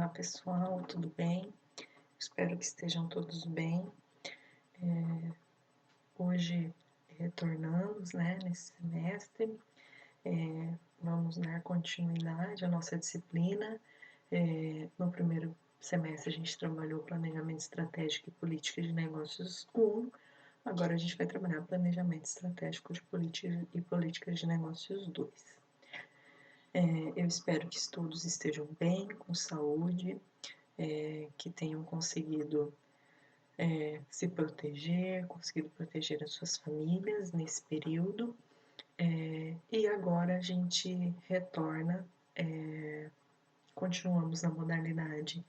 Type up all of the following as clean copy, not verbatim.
Olá pessoal, tudo bem? Espero que estejam todos bem. Hoje retornamos, nesse semestre, vamos dar continuidade à nossa disciplina. No primeiro semestre a gente trabalhou planejamento estratégico e política de negócios 1, agora a gente vai trabalhar planejamento estratégico de políticas de negócios 2. Eu espero que todos estejam bem, com saúde, que tenham conseguido se proteger, conseguido proteger as suas famílias nesse período. E agora a gente retorna, continuamos na modalidade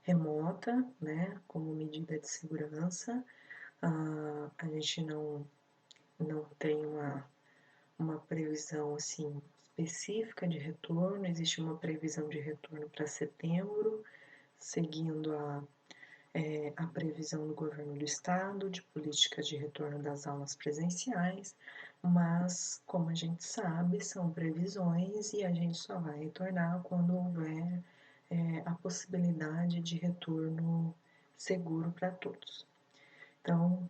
remota, como medida de segurança. A gente não tem uma previsão assim específica de retorno, existe uma previsão de retorno para setembro, seguindo a previsão do governo do estado de políticas de retorno das aulas presenciais, mas, como a gente sabe, são previsões e a gente só vai retornar quando houver a possibilidade de retorno seguro para todos. Então,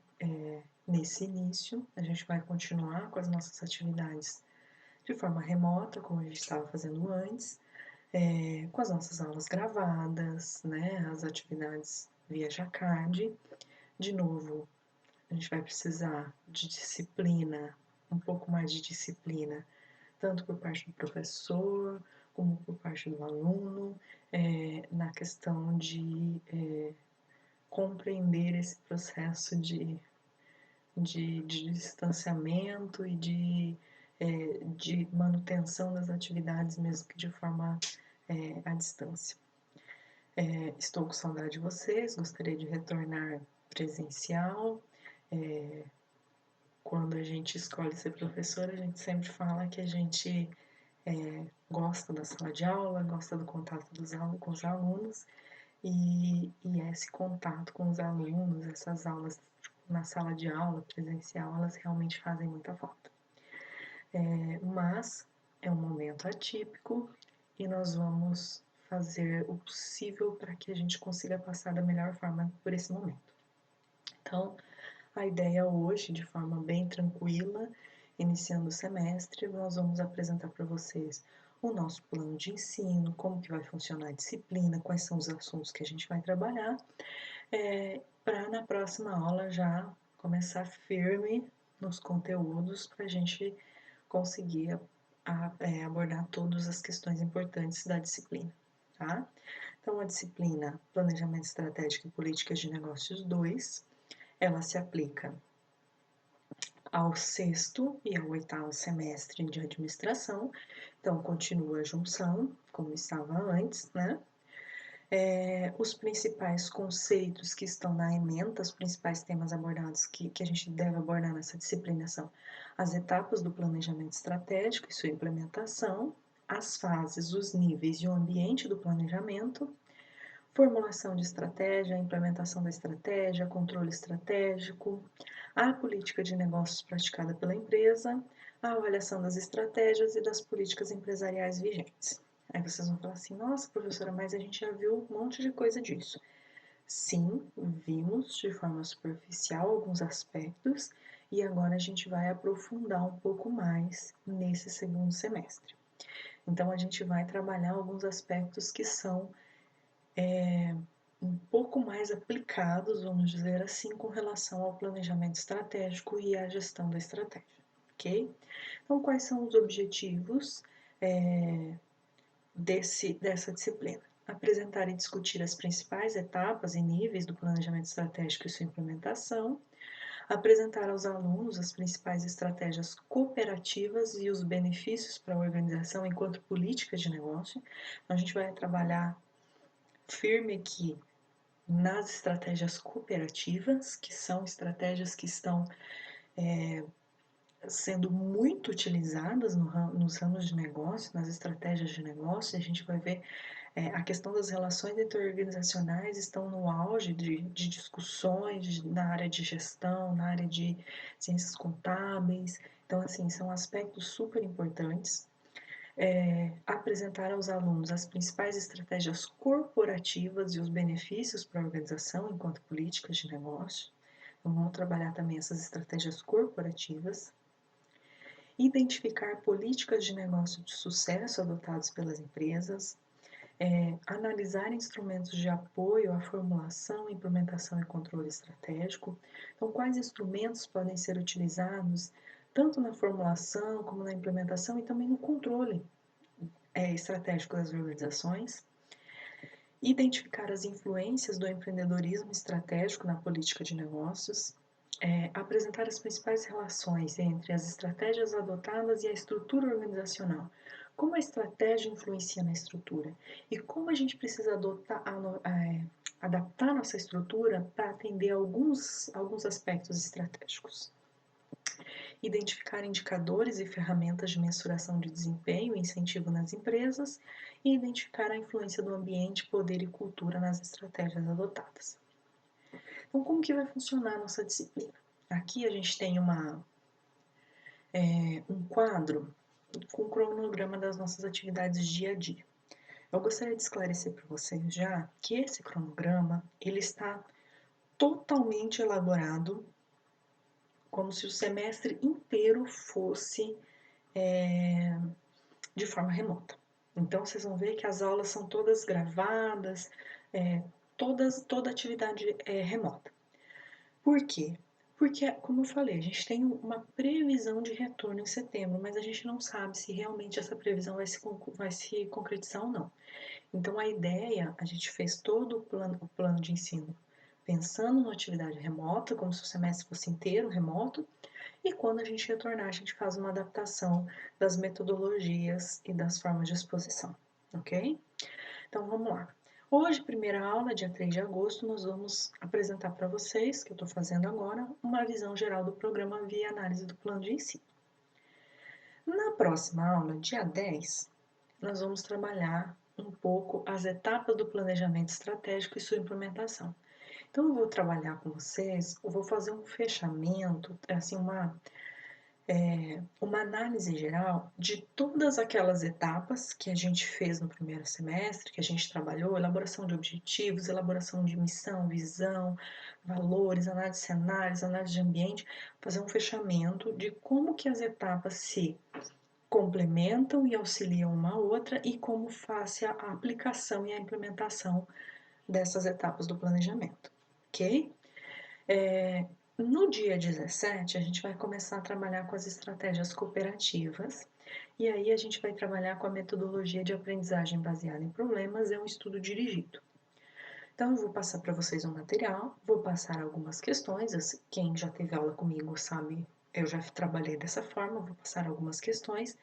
nesse início, a gente vai continuar com as nossas atividades de forma remota, como a gente estava fazendo antes, com as nossas aulas gravadas, as atividades via Jacard. De novo, a gente vai precisar de disciplina, um pouco mais de disciplina, tanto por parte do professor, como por parte do aluno, na questão de compreender esse processo de distanciamento e de manutenção das atividades, mesmo que de forma à distância. Estou com saudade de vocês, gostaria de retornar presencial. Quando a gente escolhe ser professor, a gente sempre fala que a gente gosta da sala de aula, gosta do contato com os alunos, e esse contato com os alunos, essas aulas na sala de aula presencial, elas realmente fazem muita falta. Mas é um momento atípico e nós vamos fazer o possível para que a gente consiga passar da melhor forma por esse momento. Então, a ideia hoje, de forma bem tranquila, iniciando o semestre, nós vamos apresentar para vocês o nosso plano de ensino, como que vai funcionar a disciplina, quais são os assuntos que a gente vai trabalhar, para na próxima aula já começar firme nos conteúdos para a gente conseguir abordar todas as questões importantes da disciplina, tá? Então, a disciplina Planejamento Estratégico e Políticas de Negócios 2, ela se aplica ao 6º e ao 8º semestre de administração, então continua a junção, como estava antes, os principais conceitos que estão na ementa, os principais temas abordados que a gente deve abordar nessa disciplina são as etapas do planejamento estratégico e sua implementação, as fases, os níveis e o ambiente do planejamento, formulação de estratégia, implementação da estratégia, controle estratégico, a política de negócios praticada pela empresa, a avaliação das estratégias e das políticas empresariais vigentes. Aí vocês vão falar assim, nossa professora, mas a gente já viu um monte de coisa disso. Sim, vimos de forma superficial alguns aspectos e agora a gente vai aprofundar um pouco mais nesse segundo semestre. Então a gente vai trabalhar alguns aspectos que são um pouco mais aplicados, vamos dizer assim, com relação ao planejamento estratégico e à gestão da estratégia, ok? Então, quais são os objetivos dessa disciplina? Apresentar e discutir as principais etapas e níveis do planejamento estratégico e sua implementação, apresentar aos alunos as principais estratégias cooperativas e os benefícios para a organização enquanto políticas de negócio. Então, a gente vai trabalhar firme aqui nas estratégias cooperativas, que são estratégias que estão sendo muito utilizadas nos ramos de negócio, nas estratégias de negócio. A gente vai ver a questão das relações interorganizacionais estão no auge de discussões na área de gestão, na área de ciências contábeis. Então, assim, são aspectos super importantes. Apresentar aos alunos as principais estratégias corporativas e os benefícios para a organização enquanto políticas de negócio. Então, vamos trabalhar também essas estratégias corporativas. Identificar políticas de negócio de sucesso adotadas pelas empresas. Analisar instrumentos de apoio à formulação, implementação e controle estratégico. Então, quais instrumentos podem ser utilizados tanto na formulação como na implementação e também no controle estratégico das organizações. Identificar as influências do empreendedorismo estratégico na política de negócios. Apresentar as principais relações entre as estratégias adotadas e a estrutura organizacional. Como a estratégia influencia na estrutura e como a gente precisa adaptar nossa estrutura para atender alguns aspectos estratégicos. Identificar indicadores e ferramentas de mensuração de desempenho e incentivo nas empresas e identificar a influência do ambiente, poder e cultura nas estratégias adotadas. Então, como que vai funcionar a nossa disciplina? Aqui a gente tem um quadro com o cronograma das nossas atividades dia a dia. Eu gostaria de esclarecer para vocês já que esse cronograma ele está totalmente elaborado como se o semestre inteiro fosse de forma remota. Então, vocês vão ver que as aulas são todas gravadas, toda atividade é remota. Por quê? Porque, como eu falei, a gente tem uma previsão de retorno em setembro, mas a gente não sabe se realmente essa previsão vai se concretizar ou não. Então, a ideia, a gente fez todo o plano de ensino pensando na atividade remota, como se o semestre fosse inteiro remoto, e quando a gente retornar, a gente faz uma adaptação das metodologias e das formas de exposição, ok? Então, vamos lá. Hoje, primeira aula, dia 3 de agosto, nós vamos apresentar para vocês, que eu estou fazendo agora, uma visão geral do programa via análise do plano de ensino. Na próxima aula, dia 10, nós vamos trabalhar um pouco as etapas do planejamento estratégico e sua implementação. Então, eu vou trabalhar com vocês, eu vou fazer um fechamento, assim, uma análise geral de todas aquelas etapas que a gente fez no primeiro semestre, que a gente trabalhou, elaboração de objetivos, elaboração de missão, visão, valores, análise de cenários, análise de ambiente, fazer um fechamento de como que as etapas se complementam e auxiliam uma a outra e como faz a aplicação e a implementação dessas etapas do planejamento, ok? No dia 17, a gente vai começar a trabalhar com as estratégias cooperativas e aí a gente vai trabalhar com a metodologia de aprendizagem baseada em problemas, é um estudo dirigido. Então, eu vou passar para vocês um material, vou passar algumas questões, quem já teve aula comigo sabe, eu já trabalhei dessa forma, vou passar algumas questões,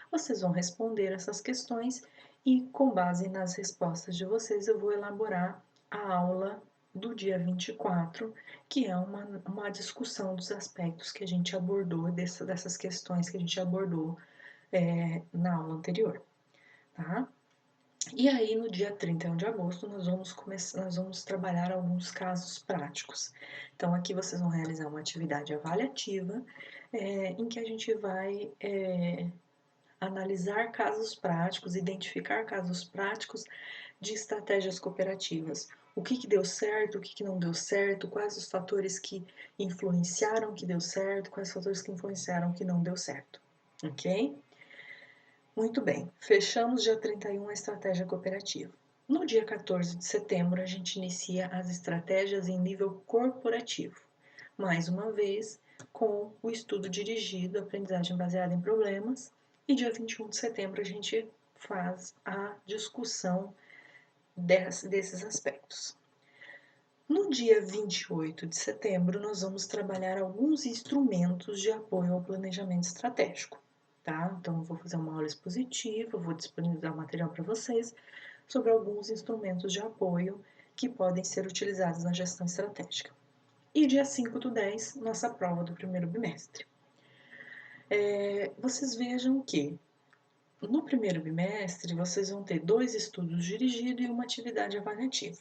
vocês vão responder essas questões e com base nas respostas de vocês eu vou elaborar a aula do dia 24, que é uma discussão dos aspectos que a gente abordou, dessas questões que a gente abordou na aula anterior, tá? E aí, no dia 31 de agosto, nós vamos trabalhar alguns casos práticos. Então, aqui vocês vão realizar uma atividade avaliativa, em que a gente vai analisar casos práticos, identificar casos práticos de estratégias cooperativas. O que deu certo, o que não deu certo, quais os fatores que influenciaram que deu certo, quais os fatores que influenciaram que não deu certo, ok? Muito bem, fechamos dia 31 a estratégia cooperativa. No dia 14 de setembro, a gente inicia as estratégias em nível corporativo. Mais uma vez, com o estudo dirigido, aprendizagem baseada em problemas. E dia 21 de setembro, a gente faz a discussão desses aspectos. No dia 28 de setembro, nós vamos trabalhar alguns instrumentos de apoio ao planejamento estratégico. Tá? Então, eu vou fazer uma aula expositiva, vou disponibilizar material para vocês sobre alguns instrumentos de apoio que podem ser utilizados na gestão estratégica. E dia 5 do 10, nossa prova do primeiro bimestre. Vocês vejam que no primeiro bimestre vocês vão ter 2 estudos dirigidos e uma atividade avaliativa.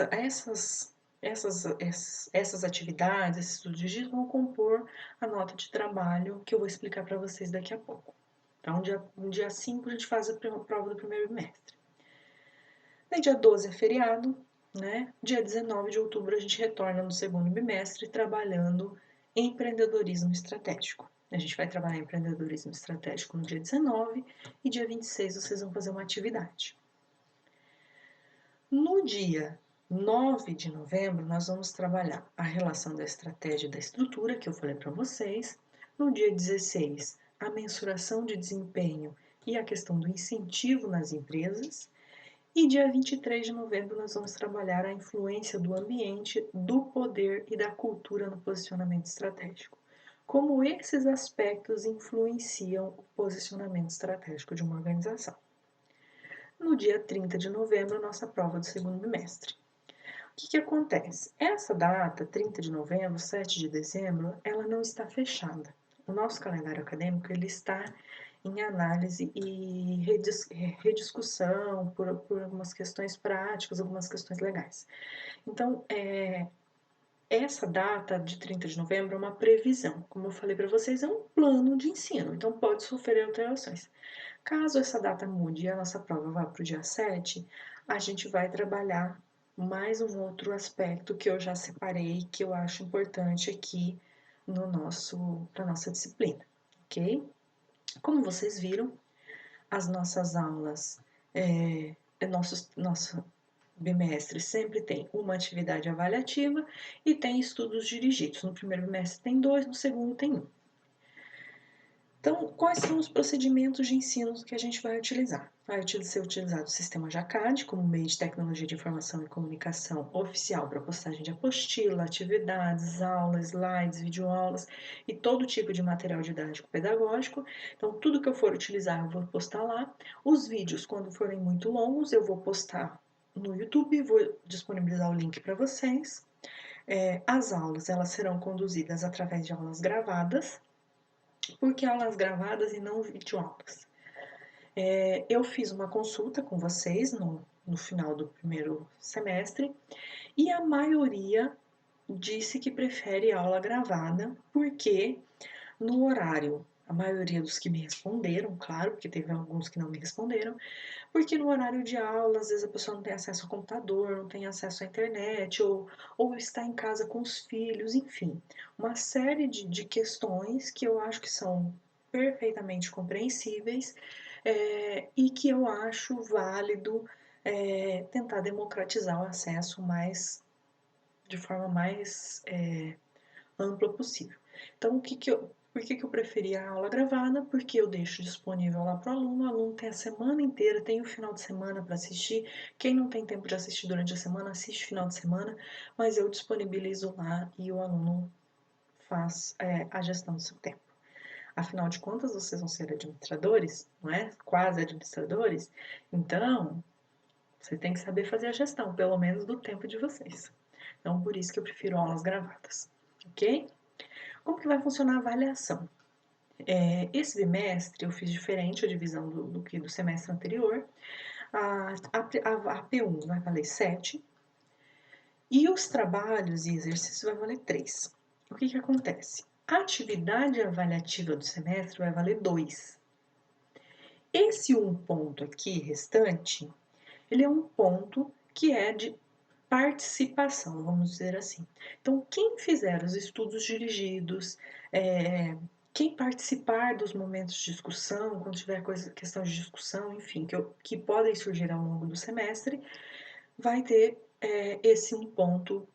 Essas essas atividades, esses estudos de registro vão compor a nota de trabalho que eu vou explicar para vocês daqui a pouco. Então, dia 5 a gente faz a prova do primeiro bimestre. Daí, dia 12 é feriado, né? Dia 19 de outubro a gente retorna no segundo bimestre trabalhando em empreendedorismo estratégico. A gente vai trabalhar em empreendedorismo estratégico no dia 19 e dia 26 vocês vão fazer uma atividade. No dia 9 de novembro, nós vamos trabalhar a relação da estratégia e da estrutura, que eu falei para vocês. No dia 16, a mensuração de desempenho e a questão do incentivo nas empresas. E dia 23 de novembro, nós vamos trabalhar a influência do ambiente, do poder e da cultura no posicionamento estratégico. Como esses aspectos influenciam o posicionamento estratégico de uma organização. No dia 30 de novembro, nossa prova do segundo bimestre. O que acontece? Essa data, 30 de novembro, 7 de dezembro, ela não está fechada. O nosso calendário acadêmico ele está em análise e rediscussão por algumas questões práticas, algumas questões legais. Então, essa data de 30 de novembro é uma previsão. Como eu falei para vocês, é um plano de ensino, então pode sofrer alterações. Caso essa data mude e a nossa prova vá para o dia 7, a gente vai trabalhar mais um outro aspecto que eu já separei, que eu acho importante aqui para nossa disciplina, ok? Como vocês viram, as nossas aulas, nosso bimestre sempre tem uma atividade avaliativa e tem estudos dirigidos. No primeiro bimestre tem 2, no segundo tem 1. Então, quais são os procedimentos de ensino que a gente vai utilizar? Vai ser utilizado o sistema JACAD como meio de tecnologia de informação e comunicação oficial para postagem de apostila, atividades, aulas, slides, videoaulas e todo tipo de material didático pedagógico. Então, tudo que eu for utilizar eu vou postar lá. Os vídeos, quando forem muito longos, eu vou postar no YouTube, vou disponibilizar o link para vocês. As aulas, elas serão conduzidas através de aulas gravadas. Por que aulas gravadas e não videoaulas? Eu fiz uma consulta com vocês no final do primeiro semestre e a maioria disse que prefere aula gravada porque no horário, a maioria dos que me responderam, claro, porque teve alguns que não me responderam, porque no horário de aula, às vezes a pessoa não tem acesso ao computador, não tem acesso à internet, ou está em casa com os filhos, enfim, uma série de questões que eu acho que são perfeitamente compreensíveis e que eu acho válido tentar democratizar o acesso de forma mais ampla possível. Então, por que eu preferi a aula gravada? Porque eu deixo disponível lá para o aluno tem a semana inteira, tem o final de semana para assistir. Quem não tem tempo de assistir durante a semana, assiste final de semana, mas eu disponibilizo lá e o aluno faz a gestão do seu tempo. Afinal de contas, vocês vão ser administradores, não é? Quase administradores. Então, você tem que saber fazer a gestão, pelo menos do tempo de vocês. Então, por isso que eu prefiro aulas gravadas, ok? Como que vai funcionar a avaliação? Esse bimestre eu fiz diferente a divisão do que do semestre anterior. A P1 vai valer 7 e os trabalhos e exercícios vai valer 3. O que acontece? A atividade avaliativa do semestre vai valer 2. Esse um ponto aqui restante, ele é um ponto que é de participação, vamos dizer assim. Então, quem fizer os estudos dirigidos, quem participar dos momentos de discussão, quando tiver questão de discussão, enfim, que podem surgir ao longo do semestre, vai ter esse um ponto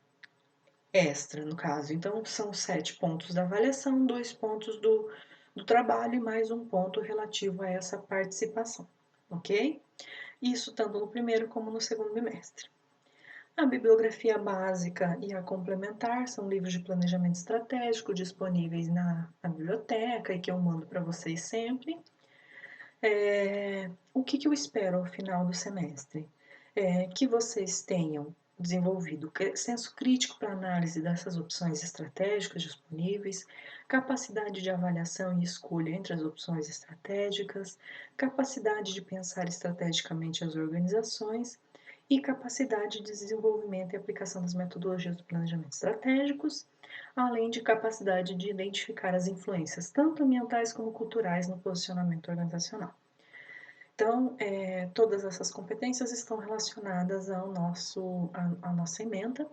extra, no caso. Então, são 7 pontos da avaliação, 2 pontos do trabalho e mais um ponto relativo a essa participação, ok? Isso tanto no primeiro como no segundo bimestre. A bibliografia básica e a complementar são livros de planejamento estratégico disponíveis na biblioteca e que eu mando para vocês sempre. O que eu espero ao final do semestre? Que vocês tenham desenvolvido senso crítico para análise dessas opções estratégicas disponíveis, capacidade de avaliação e escolha entre as opções estratégicas, capacidade de pensar estrategicamente as organizações e capacidade de desenvolvimento e aplicação das metodologias do planejamento estratégicos, além de capacidade de identificar as influências, tanto ambientais como culturais, no posicionamento organizacional. Então, todas essas competências estão relacionadas à nossa ementa.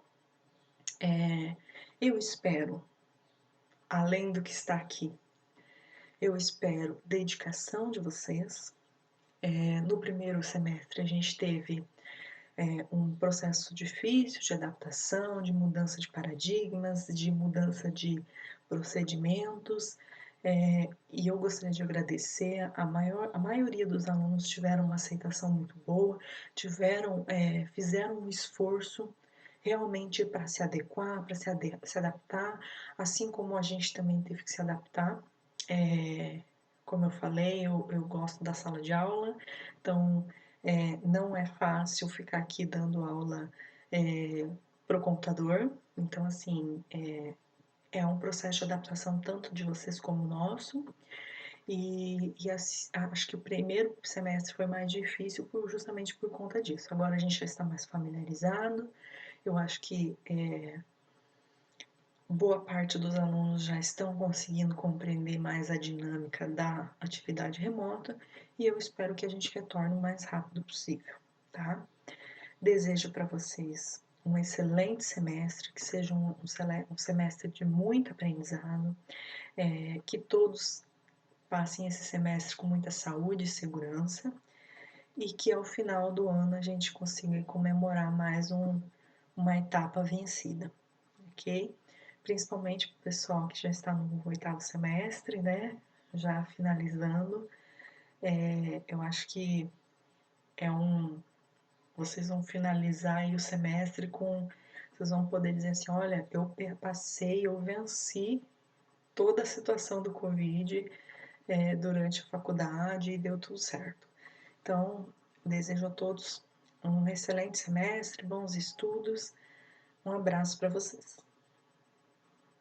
Eu espero, além do que está aqui, eu espero dedicação de vocês. No primeiro semestre a gente teve um processo difícil de adaptação, de mudança de paradigmas, de mudança de procedimentos, e eu gostaria de agradecer. A maioria dos alunos tiveram uma aceitação muito boa, fizeram um esforço realmente para se adequar, para se adaptar, assim como a gente também teve que se adaptar. Como eu falei, eu gosto da sala de aula, então não é fácil ficar aqui dando aula para o computador. Então, assim, é um processo de adaptação tanto de vocês como o nosso. Acho que o primeiro semestre foi mais difícil justamente por conta disso. Agora a gente já está mais familiarizado. Eu acho que boa parte dos alunos já estão conseguindo compreender mais a dinâmica da atividade remota e eu espero que a gente retorne o mais rápido possível, tá? Desejo para vocês um excelente semestre, que seja um semestre de muito aprendizado, que todos passem esse semestre com muita saúde e segurança e que ao final do ano a gente consiga comemorar mais uma etapa vencida, ok? Principalmente para o pessoal que já está no oitavo semestre, né? Já finalizando, eu acho que vocês vão finalizar aí o semestre vocês vão poder dizer assim, olha, eu passei, eu venci toda a situação do Covid durante a faculdade e deu tudo certo. Então, desejo a todos um excelente semestre, bons estudos, um abraço para vocês.